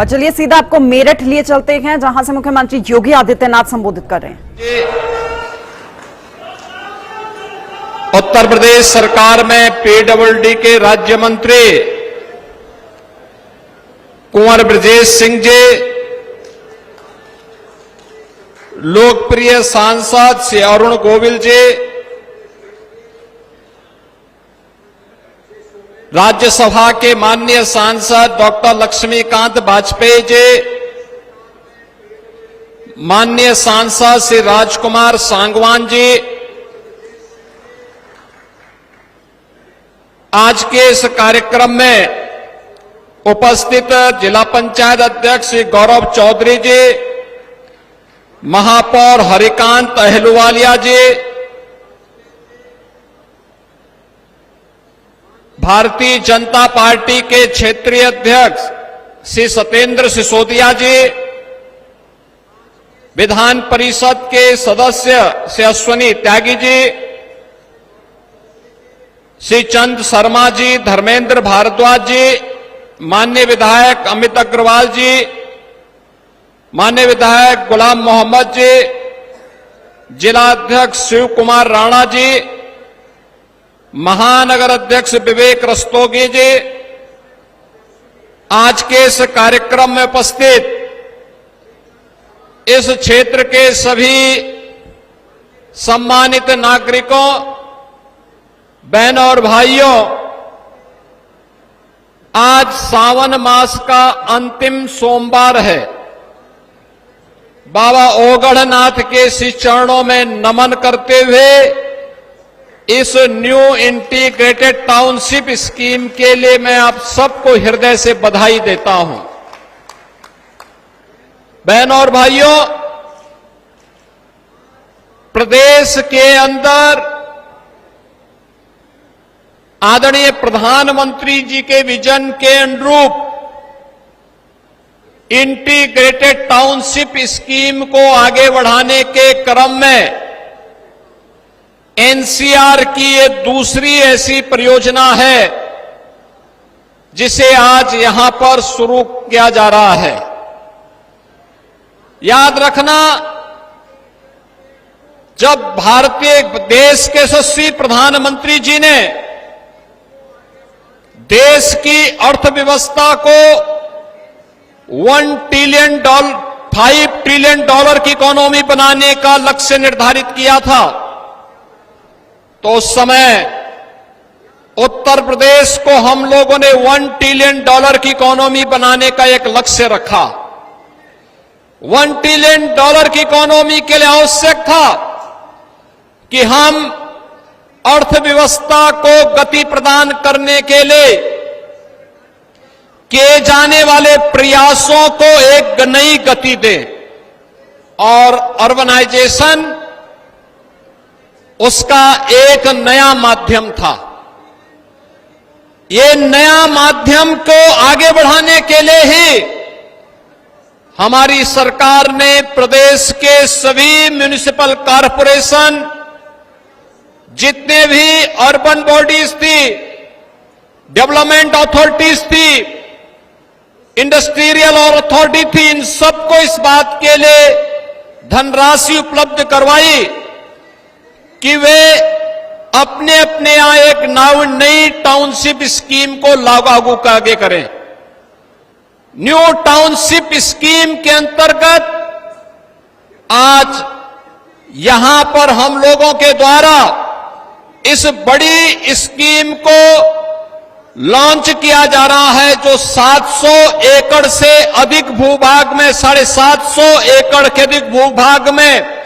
और चलिए सीधा आपको मेरठ लिए चलते हैं, जहां से मुख्यमंत्री योगी आदित्यनाथ संबोधित कर रहे हैं। उत्तर प्रदेश सरकार में पीडब्ल्यूडी के राज्य मंत्री कुंवर ब्रजेश सिंह जी, लोकप्रिय सांसद श्री अरुण गोविल जी, राज्यसभा के माननीय सांसद डॉक्टर लक्ष्मीकांत वाजपेयी जी, माननीय सांसद श्री राजकुमार सांगवान जी, आज के इस कार्यक्रम में उपस्थित जिला पंचायत अध्यक्ष श्री गौरव चौधरी जी, महापौर हरिकांत अहलुवालिया जी, भारतीय जनता पार्टी के क्षेत्रीय अध्यक्ष श्री सत्येंद्र सिसोदिया जी, विधान परिषद के सदस्य श्री अश्वनी त्यागी जी, श्री चंद शर्मा जी, धर्मेंद्र भारद्वाज जी, माननीय विधायक अमित अग्रवाल जी, माननीय विधायक गुलाम मोहम्मद जी, जिला अध्यक्ष शिव कुमार राणा जी, महानगर अध्यक्ष विवेक रस्तोगी जी, आज के इस कार्यक्रम में उपस्थित इस क्षेत्र के सभी सम्मानित नागरिकों, बहनों और भाइयों, आज सावन मास का अंतिम सोमवार है। बाबा ओगढ़नाथ के श्री चरणों में नमन करते हुए इस न्यू इंटीग्रेटेड टाउनशिप स्कीम के लिए मैं आप सबको हृदय से बधाई देता हूं। बहनों और भाइयों, प्रदेश के अंदर आदरणीय प्रधानमंत्री जी के विजन के अनुरूप इंटीग्रेटेड टाउनशिप स्कीम को आगे बढ़ाने के क्रम में एनसीआर की ये दूसरी ऐसी परियोजना है जिसे आज यहां पर शुरू किया जा रहा है। याद रखना, जब भारतीय देश के यशस्वी प्रधानमंत्री जी ने देश की अर्थव्यवस्था को $5 ट्रिलियन की इकोनॉमी बनाने का लक्ष्य निर्धारित किया था, तो उस समय उत्तर प्रदेश को हम लोगों ने $1 ट्रिलियन की इकोनॉमी बनाने का एक लक्ष्य रखा। $1 ट्रिलियन की इकोनॉमी के लिए आवश्यक था कि हम अर्थव्यवस्था को गति प्रदान करने के लिए किए जाने वाले प्रयासों को एक नई गति दें, और अर्बनाइजेशन उसका एक नया माध्यम था। ये नया माध्यम को आगे बढ़ाने के लिए ही हमारी सरकार ने प्रदेश के सभी म्युनिसिपल कॉरपोरेशन, जितने भी अर्बन बॉडीज थी, डेवलपमेंट अथॉरिटीज थी, इंडस्ट्रियल और अथॉरिटी थी, इन सबको इस बात के लिए धनराशि उपलब्ध करवाई कि वे अपने अपने यहां एक नई टाउनशिप स्कीम को लागू आगे करें। न्यू टाउनशिप स्कीम के अंतर्गत आज यहां पर हम लोगों के द्वारा इस बड़ी स्कीम को लॉन्च किया जा रहा है, जो 700 एकड़ से अधिक भूभाग में, 750 एकड़ के अधिक भूभाग में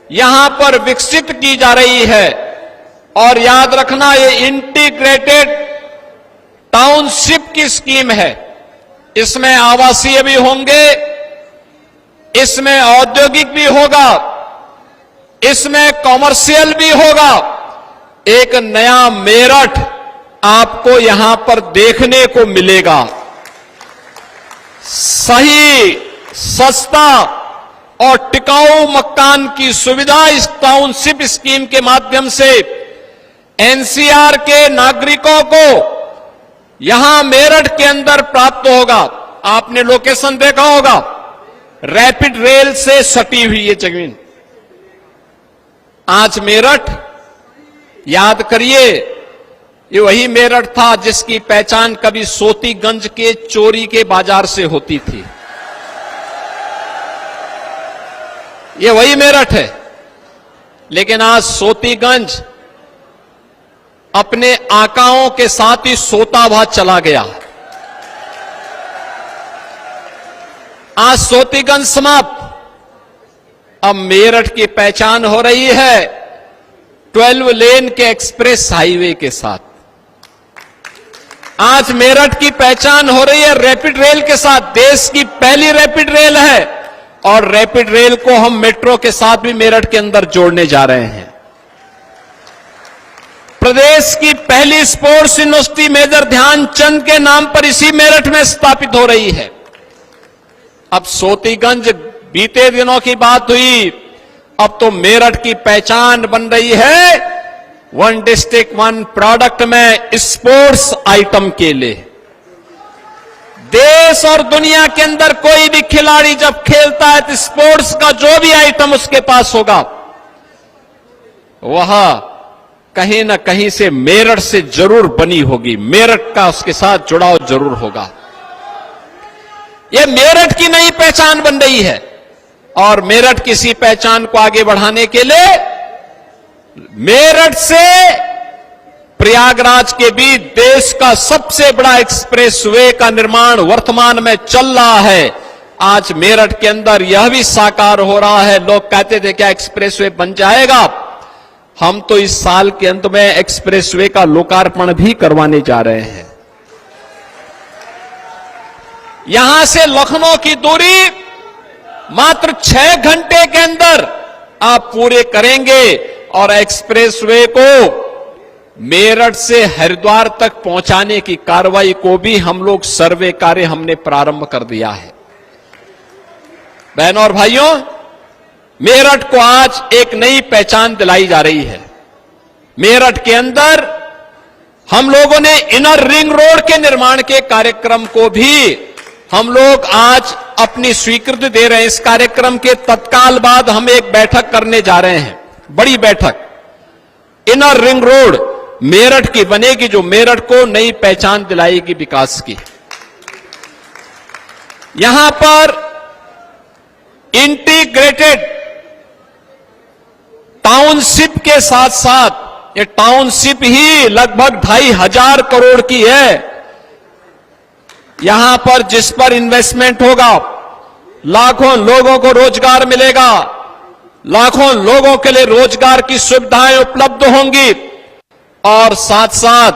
यहां पर विकसित की जा रही है। और याद रखना, ये इंटीग्रेटेड टाउनशिप की स्कीम है। इसमें आवासीय भी होंगे, इसमें औद्योगिक भी होगा, इसमें कॉमर्शियल भी होगा। एक नया मेरठ आपको यहां पर देखने को मिलेगा। सही, सस्ता और टिकाऊ मकान की सुविधा इस टाउनशिप स्कीम के माध्यम से एनसीआर के नागरिकों को यहां मेरठ के अंदर प्राप्त होगा। आपने लोकेशन देखा होगा, रैपिड रेल से सटी हुई ये जमीन। आज मेरठ, याद करिए, ये वही मेरठ था जिसकी पहचान कभी सोतीगंज के चोरी के बाजार से होती थी। ये वही मेरठ है, लेकिन आज सोतीगंज अपने आकाओं के साथ ही सोता हुआ चला गया। आज सोतीगंज समाप्त, अब मेरठ की पहचान हो रही है 12 लेन के एक्सप्रेस हाईवे के साथ। आज मेरठ की पहचान हो रही है रैपिड रेल के साथ। देश की पहली रैपिड रेल है और रैपिड रेल को हम मेट्रो के साथ भी मेरठ के अंदर जोड़ने जा रहे हैं। प्रदेश की पहली स्पोर्ट्स यूनिवर्सिटी मेजर ध्यानचंद के नाम पर इसी मेरठ में स्थापित हो रही है। अब सोतीगंज बीते दिनों की बात हुई, अब तो मेरठ की पहचान बन रही है वन डिस्ट्रिक्ट वन प्रोडक्ट में स्पोर्ट्स आइटम के लिए। देश और दुनिया के अंदर कोई भी खिलाड़ी जब खेलता है तो स्पोर्ट्स का जो भी आइटम उसके पास होगा, वह कहीं ना कहीं से मेरठ से जरूर बनी होगी, मेरठ का उसके साथ जुड़ाव जरूर होगा। यह मेरठ की नई पहचान बन रही है और मेरठ की इसी पहचान को आगे बढ़ाने के लिए मेरठ से प्रयागराज के बीच देश का सबसे बड़ा एक्सप्रेसवे का निर्माण वर्तमान में चल रहा है। आज मेरठ के अंदर यह भी साकार हो रहा है। लोग कहते थे क्या एक्सप्रेसवे बन जाएगा? हम तो इस साल के अंत में एक्सप्रेसवे का लोकार्पण भी करवाने जा रहे हैं। यहां से लखनऊ की दूरी मात्र 6 घंटे के अंदर आप पूरे करेंगे और एक्सप्रेसवे को मेरठ से हरिद्वार तक पहुंचाने की कार्रवाई को भी हम लोग सर्वे कार्य हमने प्रारंभ कर दिया है। बहनों और भाइयों, मेरठ को आज एक नई पहचान दिलाई जा रही है। मेरठ के अंदर हम लोगों ने इनर रिंग रोड के निर्माण के कार्यक्रम को भी हम लोग आज अपनी स्वीकृति दे रहे हैं। इस कार्यक्रम के तत्काल बाद हम एक बैठक करने जा रहे हैं, बड़ी बैठक। इनर रिंग रोड मेरठ की बनेगी जो मेरठ को नई पहचान दिलाएगी विकास की। यहां पर इंटीग्रेटेड टाउनशिप के साथ साथ ये टाउनशिप ही लगभग 2,500 करोड़ की है। यहां पर जिस पर इन्वेस्टमेंट होगा लाखों लोगों को रोजगार मिलेगा, लाखों लोगों के लिए रोजगार की सुविधाएं उपलब्ध होंगी और साथ साथ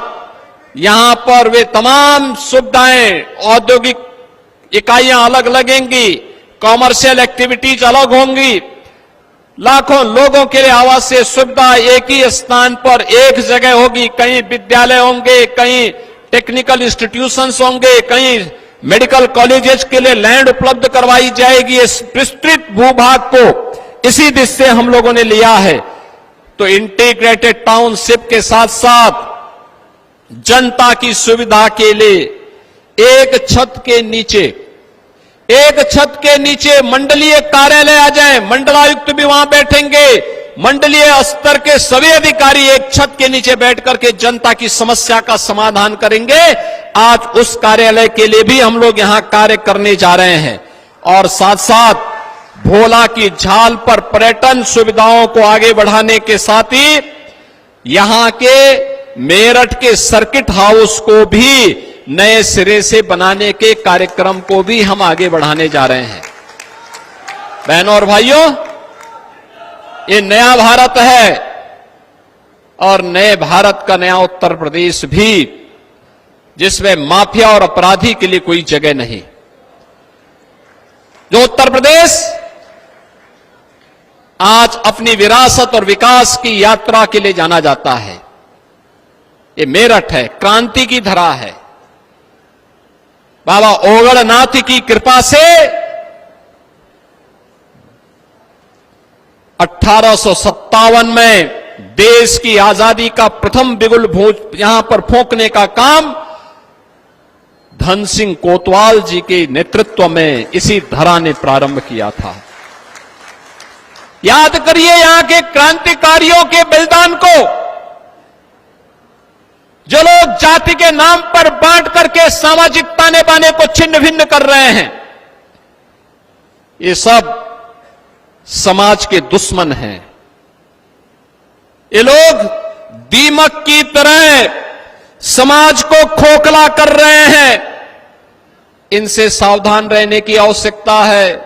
यहां पर वे तमाम सुविधाएं, औद्योगिक इकाइयां अलग लगेंगी, कॉमर्शियल एक्टिविटीज अलग होंगी, लाखों लोगों के लिए आवासीय सुविधा एक ही स्थान पर एक जगह होगी। कहीं विद्यालय होंगे, कहीं टेक्निकल इंस्टीट्यूशंस होंगे, कहीं मेडिकल कॉलेजेस के लिए लैंड उपलब्ध करवाई जाएगी। इस विस्तृत भूभाग को इसी दिशा से हम लोगों ने लिया है। तो इंटीग्रेटेड टाउनशिप के साथ साथ जनता की सुविधा के लिए एक छत के नीचे मंडलीय कार्यालय आ जाए, मंडलायुक्त भी वहां बैठेंगे, मंडलीय स्तर के सभी अधिकारी एक छत के नीचे बैठ करके जनता की समस्या का समाधान करेंगे। आज उस कार्यालय के लिए भी हम लोग यहां कार्य करने जा रहे हैं और साथ साथ भोला की झाल पर पर्यटन सुविधाओं को आगे बढ़ाने के साथ ही यहां के मेरठ के सर्किट हाउस को भी नए सिरे से बनाने के कार्यक्रम को भी हम आगे बढ़ाने जा रहे हैं। बहनों और भाइयों, ये नया भारत है और नए भारत का नया उत्तर प्रदेश भी, जिसमें माफिया और अपराधी के लिए कोई जगह नहीं। जो उत्तर प्रदेश आज अपनी विरासत और विकास की यात्रा के लिए जाना जाता है, ये मेरठ है, क्रांति की धरा है। बाबा ओगड़नाथ की कृपा से 1857 में देश की आजादी का प्रथम बिगुल यहां पर फूंकने का काम धन सिंह कोतवाल जी के नेतृत्व में इसी धरा ने प्रारंभ किया था। याद करिए यहां के क्रांतिकारियों के बलिदान को, जो लोग जाति के नाम पर बांट करके सामाजिक ताने बाने को छिन्न भिन्न कर रहे हैं, ये सब समाज के दुश्मन हैं। ये लोग दीमक की तरह समाज को खोखला कर रहे हैं। इनसे सावधान रहने की आवश्यकता है।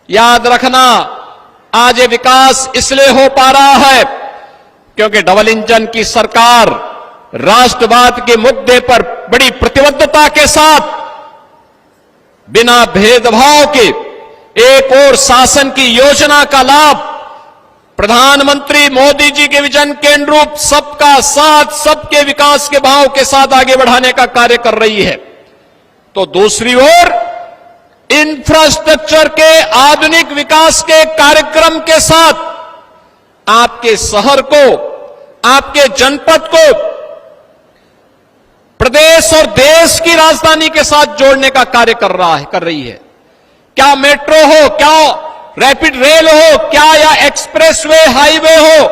याद रखना, आज ये विकास इसलिए हो पा रहा है क्योंकि डबल इंजन की सरकार राष्ट्रवाद के मुद्दे पर बड़ी प्रतिबद्धता के साथ, बिना भेदभाव के एक और शासन की योजना का लाभ प्रधानमंत्री मोदी जी के विजन के अनुरूप सबका साथ, सबके विकास के भाव के साथ आगे बढ़ाने का कार्य कर रही है। तो दूसरी ओर इंफ्रास्ट्रक्चर के आधुनिक विकास के कार्यक्रम के साथ आपके शहर को, आपके जनपद को प्रदेश और देश की राजधानी के साथ जोड़ने का कार्य कर रही है। क्या मेट्रो हो, क्या रैपिड रेल हो, क्या या एक्सप्रेसवे हाईवे हो,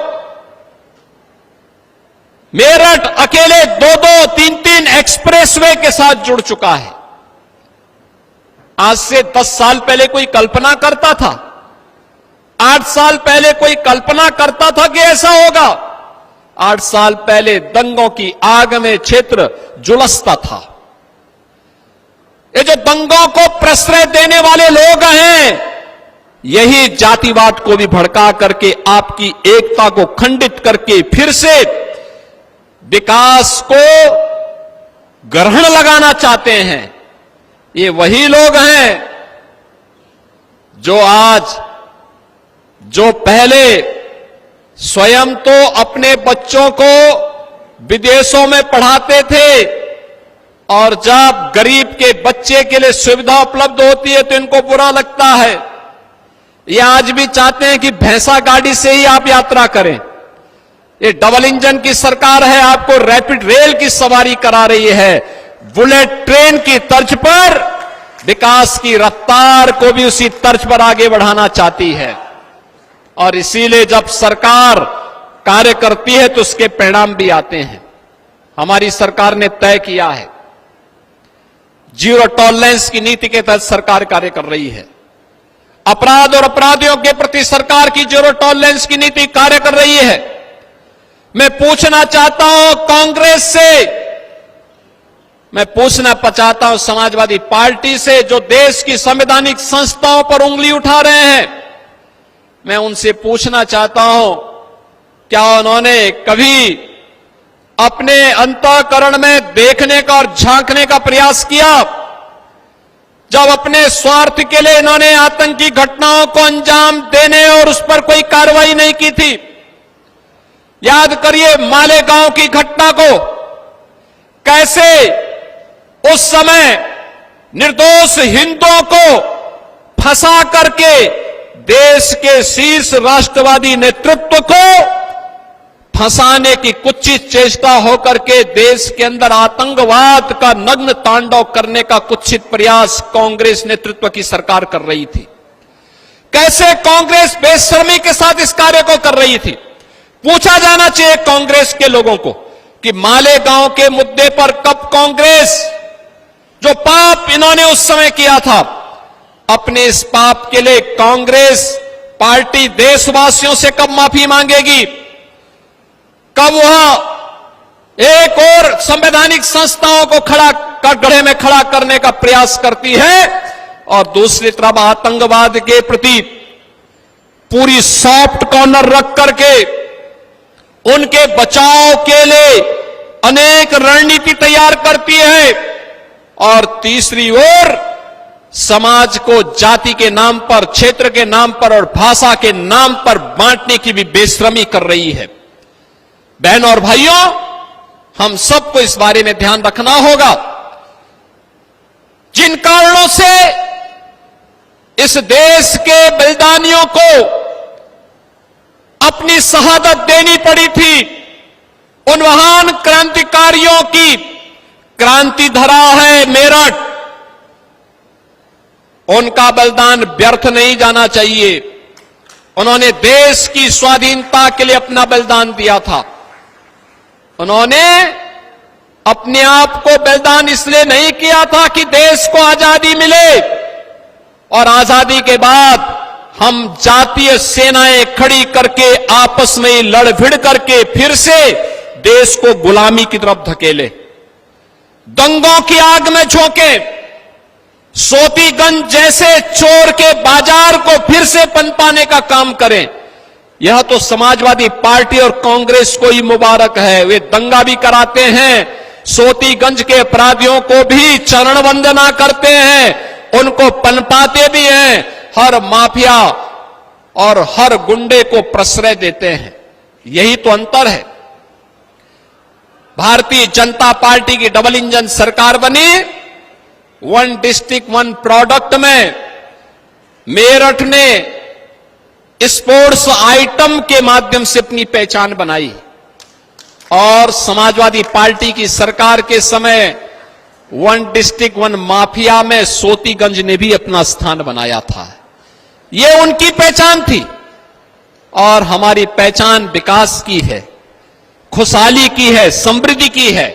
मेरठ अकेले 2-2, 3-3 एक्सप्रेसवे के साथ जुड़ चुका है। आज से 10 साल पहले कोई कल्पना करता था? 8 साल पहले कोई कल्पना करता था कि ऐसा होगा? 8 साल पहले दंगों की आग में क्षेत्र झुलसता था। ये जो दंगों को प्रश्रय देने वाले लोग हैं, यही जातिवाद को भी भड़का करके आपकी एकता को खंडित करके फिर से विकास को ग्रहण लगाना चाहते हैं। ये वही लोग हैं जो पहले स्वयं तो अपने बच्चों को विदेशों में पढ़ाते थे और जब गरीब के बच्चे के लिए सुविधा उपलब्ध होती है तो इनको बुरा लगता है। ये आज भी चाहते हैं कि भैंसा गाड़ी से ही आप यात्रा करें। ये डबल इंजन की सरकार है, आपको रैपिड रेल की सवारी करा रही है। बुलेट ट्रेन की तर्ज पर विकास की रफ्तार को भी उसी तर्ज पर आगे बढ़ाना चाहती है। और इसीलिए जब सरकार कार्य करती है तो उसके परिणाम भी आते हैं। हमारी सरकार ने तय किया है, जीरो टॉलरेंस की नीति के तहत सरकार कार्य कर रही है। अपराध और अपराधियों के प्रति सरकार की जीरो टॉलरेंस की नीति कार्य कर रही है। मैं पूछना चाहता हूं कांग्रेस से, मैं पूछना चाहता हूं समाजवादी पार्टी से, जो देश की संवैधानिक संस्थाओं पर उंगली उठा रहे हैं, मैं उनसे पूछना चाहता हूं, क्या उन्होंने कभी अपने अंतःकरण में देखने का और झांकने का प्रयास किया? जब अपने स्वार्थ के लिए इन्होंने आतंकी घटनाओं को अंजाम देने और उस पर कोई कार्रवाई नहीं की थी। याद करिए मालेगांव की घटना को, कैसे उस समय निर्दोष हिंदुओं को फंसा करके देश के शीर्ष राष्ट्रवादी नेतृत्व को फंसाने की कुत्सित चेष्टा होकर के देश के अंदर आतंकवाद का नग्न तांडव करने का कुत्सित प्रयास कांग्रेस नेतृत्व की सरकार कर रही थी। कैसे कांग्रेस बेशर्मी के साथ इस कार्य को कर रही थी। पूछा जाना चाहिए कांग्रेस के लोगों को कि मालेगांव के मुद्दे पर कब कांग्रेस, जो पाप इन्होंने उस समय किया था, अपने इस पाप के लिए कांग्रेस पार्टी देशवासियों से कब माफी मांगेगी? कब वह एक और संवैधानिक संस्थाओं को गढ़े में खड़ा करने का प्रयास करती है और दूसरी तरफ आतंकवाद के प्रति पूरी सॉफ्ट कॉर्नर रख करके उनके बचाव के लिए अनेक रणनीति तैयार करती है, और तीसरी ओर समाज को जाति के नाम पर, क्षेत्र के नाम पर और भाषा के नाम पर बांटने की भी बेशर्मी कर रही है। बहनों और भाइयों, हम सबको इस बारे में ध्यान रखना होगा। जिन कारणों से इस देश के बलिदानियों को अपनी शहादत देनी पड़ी थी, उन महान क्रांतिकारियों की क्रांति धरा है मेरठ, उनका बलिदान व्यर्थ नहीं जाना चाहिए। उन्होंने देश की स्वाधीनता के लिए अपना बलिदान दिया था। उन्होंने अपने आप को बलिदान इसलिए नहीं किया था कि देश को आजादी मिले, और आजादी के बाद हम जातीय सेनाएं खड़ी करके आपस में लड़ भिड़ करके फिर से देश को गुलामी की तरफ धकेले, दंगों की आग में झोंके, सोतीगंज जैसे चोर के बाजार को फिर से पनपाने का काम करें। यह तो समाजवादी पार्टी और कांग्रेस को ही मुबारक है। वे दंगा भी कराते हैं, सोतीगंज के अपराधियों को भी चरण वंदना करते हैं, उनको पनपाते भी हैं, हर माफिया और हर गुंडे को प्रश्रय देते हैं। यही तो अंतर है। भारतीय जनता पार्टी की डबल इंजन सरकार बनी, वन डिस्ट्रिक्ट वन प्रोडक्ट में मेरठ ने स्पोर्ट्स आइटम के माध्यम से अपनी पहचान बनाई, और समाजवादी पार्टी की सरकार के समय वन डिस्ट्रिक्ट वन माफिया में सोतीगंज ने भी अपना स्थान बनाया था। यह उनकी पहचान थी, और हमारी पहचान विकास की है, खुशहाली की है, समृद्धि की है।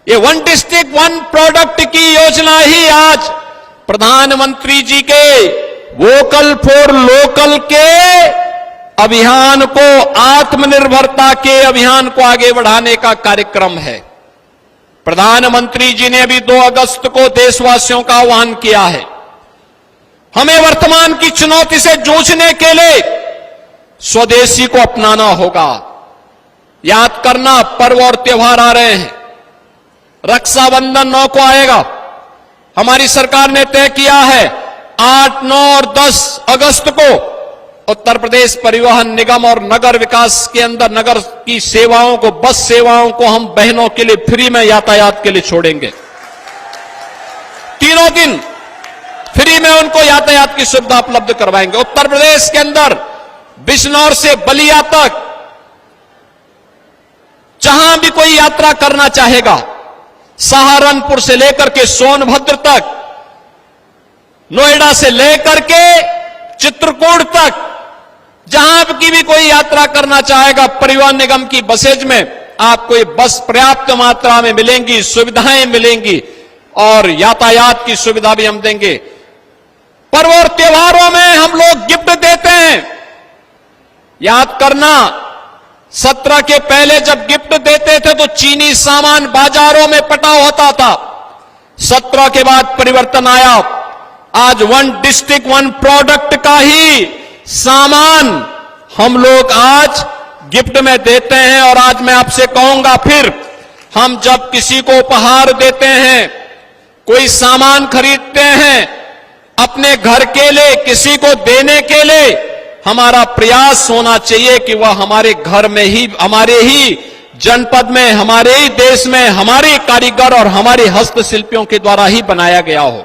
ये वन डिस्ट्रिक्ट वन प्रोडक्ट की योजना ही आज प्रधानमंत्री जी के वोकल फॉर लोकल के अभियान को, आत्मनिर्भरता के अभियान को आगे बढ़ाने का कार्यक्रम है। प्रधानमंत्री जी ने अभी 2 अगस्त को देशवासियों का आह्वान किया है। हमें वर्तमान की चुनौती से जूझने के लिए स्वदेशी को अपनाना होगा। याद करना, पर्व और त्योहार आ रहे हैं। रक्षाबंधन 9 को आएगा। हमारी सरकार ने तय किया है 8, 9 और 10 अगस्त को उत्तर प्रदेश परिवहन निगम और नगर विकास के अंदर नगर की सेवाओं को, बस सेवाओं को हम बहनों के लिए फ्री में यातायात के लिए छोड़ेंगे। तीनों दिन फ्री में उनको यातायात की सुविधा उपलब्ध करवाएंगे। उत्तर प्रदेश के अंदर बिजनौर से बलिया तक जहां भी कोई यात्रा करना चाहेगा, सहारनपुर से लेकर के सोनभद्र तक, नोएडा से लेकर के चित्रकूट तक, जहां की भी कोई यात्रा करना चाहेगा, परिवहन निगम की बसेज में आपको ये बस पर्याप्त मात्रा में मिलेंगी, सुविधाएं मिलेंगी, और यातायात की सुविधा भी हम देंगे। पर्व और त्योहारों में हम लोग गिफ्ट देते हैं। याद करना, 17 के पहले जब गिफ्ट देते थे तो चीनी सामान बाजारों में पटा होता था। 17 के बाद परिवर्तन आया। आज वन डिस्ट्रिक्ट वन प्रोडक्ट का ही सामान हम लोग आज गिफ्ट में देते हैं। और आज मैं आपसे कहूंगा, फिर हम जब किसी को उपहार देते हैं, कोई सामान खरीदते हैं अपने घर के लिए, किसी को देने के लिए, हमारा प्रयास होना चाहिए कि वह हमारे घर में ही, हमारे ही जनपद में, हमारे ही देश में, हमारे कारीगर और हमारे हस्तशिल्पियों के द्वारा ही बनाया गया हो।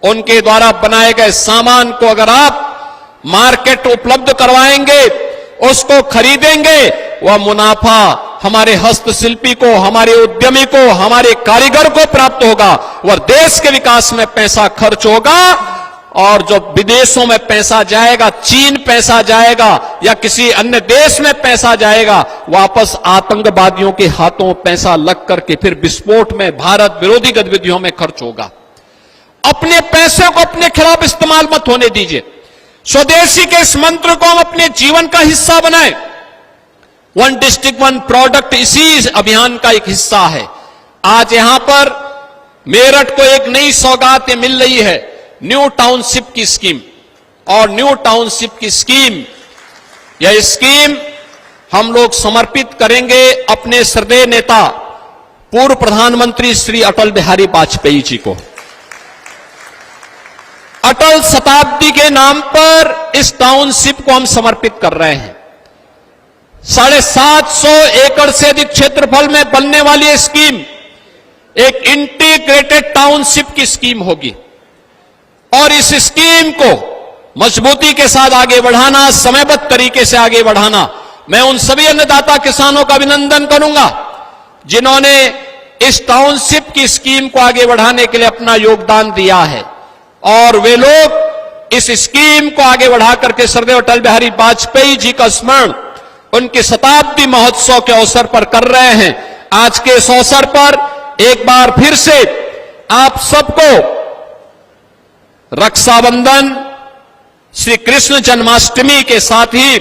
उनके द्वारा बनाए गए सामान को अगर आप मार्केट उपलब्ध करवाएंगे, उसको खरीदेंगे, वह मुनाफा हमारे हस्तशिल्पी को, हमारे उद्यमी को, हमारे कारीगर को प्राप्त होगा। वह देश के विकास में पैसा खर्च होगा, और जो विदेशों में पैसा जाएगा, चीन पैसा जाएगा या किसी अन्य देश में पैसा जाएगा, वापस आतंकवादियों के हाथों पैसा लग करके फिर विस्फोट में, भारत विरोधी गतिविधियों में खर्च होगा। अपने पैसे को अपने खिलाफ इस्तेमाल मत होने दीजिए। स्वदेशी के इस मंत्र को हम अपने जीवन का हिस्सा बनाएं। वन डिस्ट्रिक्ट वन प्रोडक्ट इसी अभियान का एक हिस्सा है। आज यहां पर मेरठ को एक नई सौगात मिल रही है, न्यू टाउनशिप की स्कीम। और न्यू टाउनशिप की स्कीम, यह स्कीम हम लोग समर्पित करेंगे अपने श्रद्धेय नेता पूर्व प्रधानमंत्री श्री अटल बिहारी वाजपेयी जी को। अटल शताब्दी के नाम पर इस टाउनशिप को हम समर्पित कर रहे हैं। 750 एकड़ से अधिक क्षेत्रफल में बनने वाली यह स्कीम एक इंटीग्रेटेड टाउनशिप की स्कीम होगी, और इस स्कीम को मजबूती के साथ आगे बढ़ाना, समयबद्ध तरीके से आगे बढ़ाना। मैं उन सभी अन्नदाता किसानों का अभिनंदन करूंगा जिन्होंने इस टाउनशिप की स्कीम को आगे बढ़ाने के लिए अपना योगदान दिया है और वे लोग इस स्कीम को आगे बढ़ा करके श्रद्धेय अटल बिहारी वाजपेयी जी का स्मरण उनके शताब्दी महोत्सव के अवसर पर कर रहे हैं। आज के इस अवसर पर एक बार फिर से आप सबको रक्षाबंधन, श्री कृष्ण जन्माष्टमी के साथ ही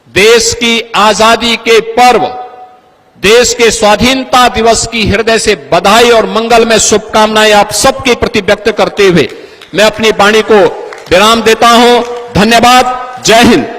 देश की आजादी के पर्व, देश के स्वाधीनता दिवस की हृदय से बधाई और मंगलमय शुभकामनाएं आप सबके प्रति व्यक्त करते हुए मैं अपनी वाणी को विराम देता हूं। धन्यवाद। जय हिंद।